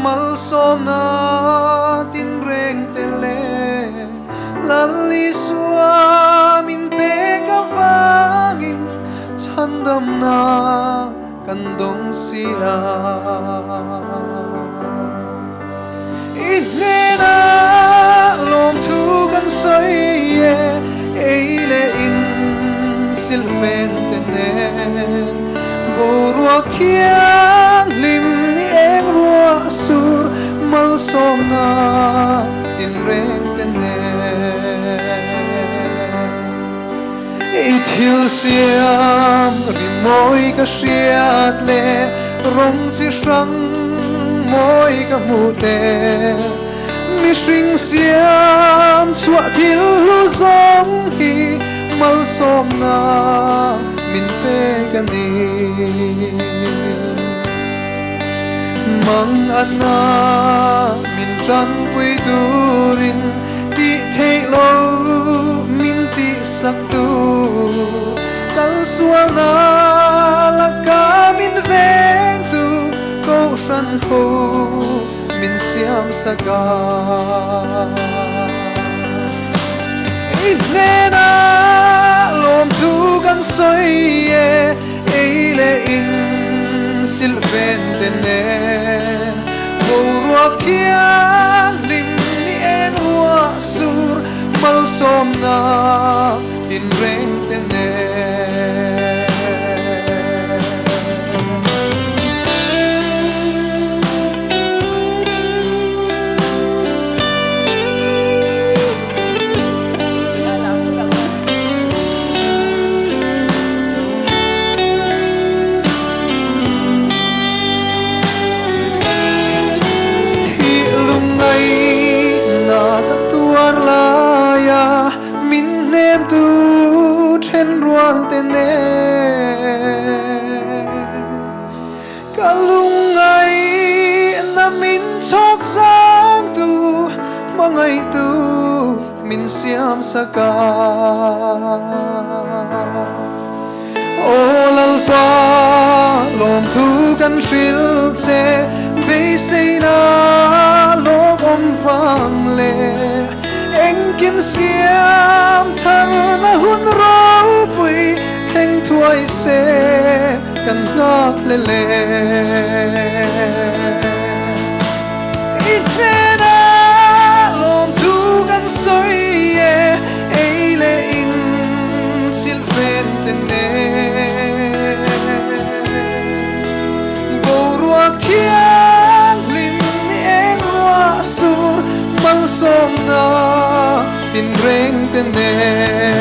mal som na tin reng tele lali suam in pe ka vangin chandam na kandong sia inena lawmthu kan soi eile in silfen tenen boruak thiang lim ni eng rua sur mal som na tin reng tenen ithil siam rimoi ka hriat le rong chi hrang moi ka mu te mi hring siam chua thil lu zong hi mal som na min pe ka ni mang ana min tran pui durin ti thei lo min ti sak tu kal sual na la ka min veng tu ko ran ho min siam saka inena lawmthu kan soi eile in silfen tenen boruak thiang lim ni eng rua sur mal som na tin reng tenen tu then rual tene kalungai na min chok sang tu mangai tu min siam saka o lalpa lawmthu kan hrilh che be sei na lom om vang le eng kim siam thar na hun ro pui theng thuai se kan nak le le inena lawmthu kan soi eile in silfen tenen boruak thiang lim ni eng rua sur mal som na tin reng tenen